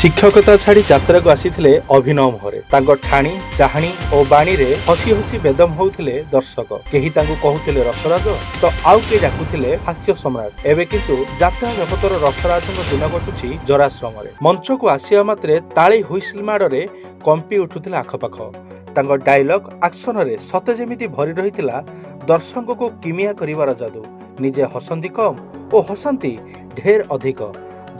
ଶିକ୍ଷକତା ଛାଡ଼ି ଯାତ୍ରାକୁ ଆସିଥିଲେ ଅଭିନୟ ମୁହଁରେ। ତାଙ୍କ ଠାଣି ଚାହାଣୀ ଓ ବାଣୀରେ ହସି ହସି ବେଦମ ହେଉଥିଲେ ଦର୍ଶକ। କେହି ତାଙ୍କୁ କହୁଥିଲେ ରସରାଜ ତ ଆଉ କିଏ ଡାକୁଥିଲେ ହାସ୍ୟ ସମ୍ରାଟ। ଏବେ କିନ୍ତୁ ଯାତ୍ରା ଜଗତର ରସରାଜଙ୍କ ଦିନ କଟୁଛି ଜରାଶ୍ରମରେ। ମଞ୍ଚକୁ ଆସିବା ମାତ୍ରେ ତାଳି ହୁଇସିଲ ମାଡ଼ରେ କମ୍ପି ଉଠୁଥିଲା ଆଖପାଖ। ତାଙ୍କ ଡାଇଲଗ ଆକ୍ସନରେ ସତେ ଯେମିତି ଭରି ରହିଥିଲା ଦର୍ଶକଙ୍କୁ କିମିଆ କରିବାର ଯାଦୁ। ନିଜେ ହସନ୍ତି କମ୍ ଓ ହସନ୍ତି ଢେର ଅଧିକ।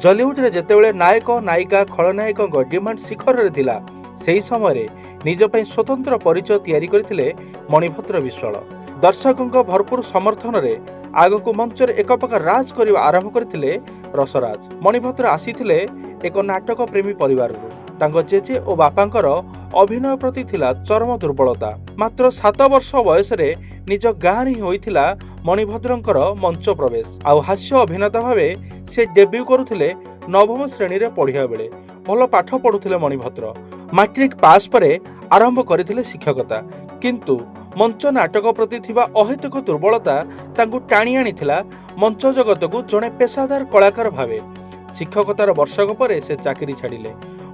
ଜଲିଉଡରେ ଯେତେବେଳେ ନାୟକ ନାୟିକା ଖଳନାୟକଙ୍କ ଡିମାଣ୍ଡ ଶିଖରରେ ଥିଲା, ସେହି ସମୟରେ ନିଜ ପାଇଁ ସ୍ୱତନ୍ତ୍ର ପରିଚୟ ତିଆରି କରିଥିଲେ ମଣିଭଦ୍ର ବିଶ୍ୱାଳ। ଦର୍ଶକଙ୍କ ଭରପୁର ସମର୍ଥନରେ ଆଗକୁ ମଞ୍ଚରେ ଏକ ପ୍ରକାର ରାଜ କରିବା ଆରମ୍ଭ କରିଥିଲେ ରସରାଜ। ମଣିଭଦ୍ର ଆସିଥିଲେ ଏକ ନାଟକ ପ୍ରେମୀ ପରିବାରରୁ। ତାଙ୍କ ଜେଜେ ଓ ବାପାଙ୍କର ଅଭିନୟ ପ୍ରତି ଥିଲା ଚରମ ଦୁର୍ବଳତା। ମାତ୍ର 7 ବର୍ଷ ବୟସରେ ନିଜ ଗାଁରେ ହିଁ ହୋଇଥିଲା ମଣିଭଦ୍ରଙ୍କର ମଞ୍ଚ ପ୍ରବେଶ। ଆଉ ହାସ୍ୟ ଅଭିନେତା ଭାବେ ସେ ଡେବ୍ୟୁ କରୁଥିଲେ 9ମ ଶ୍ରେଣୀରେ ପଢ଼ିବା ବେଳେ। ଭଲ ପାଠ ପଢୁଥିଲେ ମଣିଭଦ୍ର। ମାଟ୍ରିକ ପାସ୍ ପରେ ଆରମ୍ଭ କରିଥିଲେ ଶିକ୍ଷକତା। କିନ୍ତୁ ମଞ୍ଚ ନାଟକ ପ୍ରତି ଥିବା ଅହେତୁକ ଦୁର୍ବଳତା ତାଙ୍କୁ ଟାଣି ଆଣିଥିଲା ମଞ୍ଚ ଜଗତକୁ ଜଣେ ପେଶାଦାର କଳାକାର ଭାବେ। ଶିକ୍ଷକତାର ବର୍ଷକ ପରେ ସେ ଚାକିରି ଛାଡ଼ିଲେ।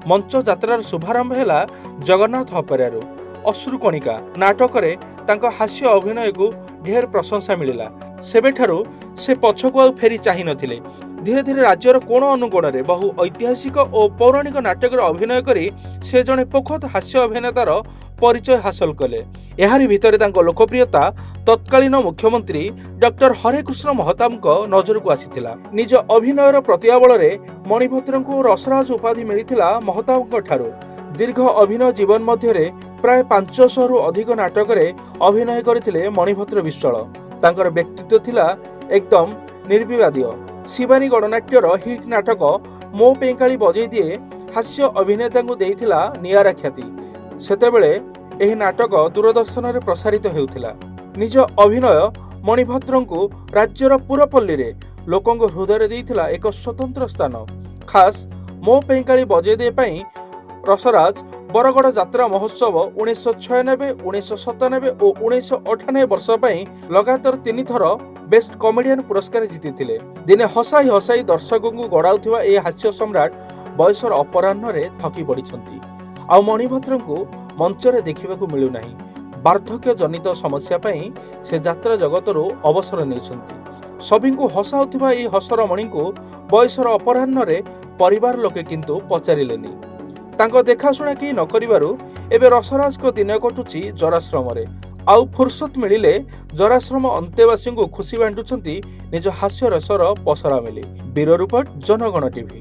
ମଞ୍ଚ ଯାତ୍ରାର ଶୁଭାରମ୍ଭ ହେଲା ଜଗନ୍ନାଥ ଅପେରାରୁ। ଅଶ୍ରୁକଣିକା ନାଟକରେ ତାଙ୍କ ହାସ୍ୟ ଅଭିନୟକୁ ଢେର ପ୍ରଶଂସା ମିଳିଲା। ସେବେଠାରୁ ସେ ପଛକୁ ଆଉ ଫେରି ଚାହିଁ ନଥିଲେ। ଧୀରେ ଧୀରେ ରାଜ୍ୟର କୋଣ ଅନୁକୋଣରେ ବହୁ ଐତିହାସିକ ଓ ପୌରାଣିକ ନାଟକରେ ଅଭିନୟ କରି ସେ ଜଣେ ପୋଖତ ହାସ୍ୟ ଅଭିନେତାର ପରିଚୟ ହାସଲ କଲେ। ଏହାରି ଭିତରେ ତାଙ୍କ ଲୋକପ୍ରିୟତା ତତ୍କାଳୀନ ମୁଖ୍ୟମନ୍ତ୍ରୀ ଡକ୍ଟର ହରେକୃଷ୍ଣ ମହତାବଙ୍କ ନଜରକୁ ଆସିଥିଲା। ନିଜ ଅଭିନୟର ପ୍ରତିଭା ବଳରେ ମଣିଭଦ୍ରଙ୍କୁ ରସରାଜ ଉପାଧି ମିଳିଥିଲା ମହତାବଙ୍କ ଠାରୁ। ଦୀର୍ଘ ଅଭିନୟ ଜୀବନ ମଧ୍ୟରେ ପ୍ରାୟ 500ରୁ ଅଧିକ ନାଟକରେ ଅଭିନୟ କରିଥିଲେ ମଣିଭଦ୍ର ବିଶ୍ୱାଳ। ତାଙ୍କର ବ୍ୟକ୍ତିତ୍ୱ ଥିଲା ଏକଦମ ନିର୍ବିବାଦୀୟ। ଶିବାନୀ ଗଣନାଟ୍ୟର ହିଟ୍ ନାଟକ ମୋ ପେଁକାଳି ବଜେଇ ଦିଏ ହାସ୍ୟ ଅଭିନେତାଙ୍କୁ ଦେଇଥିଲା ନିଆରା ଖ୍ୟାତି। ସେତେବେଳେ ଏହି ନାଟକ ଦୂରଦର୍ଶନରେ ପ୍ରସାରିତ ହେଉଥିଲା। ନିଜ ଅଭିନୟ ମଣିଭଦ୍ରଙ୍କୁ ରାଜ୍ୟର ପୁରପଲ୍ଲୀରେ ଲୋକଙ୍କ ହୃଦୟରେ ଦେଇଥିଲା ଏକ ସ୍ୱତନ୍ତ୍ର ସ୍ଥାନ। ଖାସ୍ ମୋ ପେଁକାଳି ବଜେଇ ଦିଏ ପାଇଁ ରସରାଜ ବରଗଡ଼ ଯାତ୍ରା ମହୋତ୍ସବ 1996, 1997 ଓ 1998 ବର୍ଷ ପାଇଁ ଲଗାତାର 3 ଥର ବେଷ୍ଟ କମେଡିଆନ ପୁରସ୍କାର ଜିତିଥିଲେ। ଦିନେ ହସାଇ ହସାଇ ଦର୍ଶକଙ୍କୁ ଗଡ଼ାଉଥିବା ଏହି ହାସ୍ୟ ସମ୍ରାଟ ବୟସର ଅପରାହ୍ନରେ ଥକି ପଡ଼ିଛନ୍ତି। ଆଉ ମଣିଭଦ୍ରଙ୍କୁ ମଞ୍ଚରେ ଦେଖିବାକୁ ମିଳୁନାହିଁ। ବାର୍ଦ୍ଧକ୍ୟ ଜନିତ ସମସ୍ୟା ପାଇଁ ସେ ଯାତ୍ରା ଜଗତରୁ ଅବସର ନେଇଛନ୍ତି। ସଭିଙ୍କୁ ହସାଉଥିବା ଏହି ହସର ମଣିଙ୍କୁ ବୟସର ଅପରାହ୍ନରେ ପରିବାର ଲୋକେ କିନ୍ତୁ ପଚାରିଲେନି। ତାଙ୍କ ଦେଖାଶୁଣା କେହି ନ କରିବାରୁ ଏବେ ରସରାଜଙ୍କ ଦିନ କଟୁଛି ଜରାଶ୍ରମରେ। ଆଉ ଫୁର୍ସତ ମିଳିଲେ ଜରାଶ୍ରମ ଅନ୍ତେବାସୀଙ୍କୁ ଖୁସି ବାଣ୍ଟୁଛନ୍ତି ନିଜ ହାସ୍ୟ ରସର ପସରା ମିଳି। Bureau report, Janagana TV.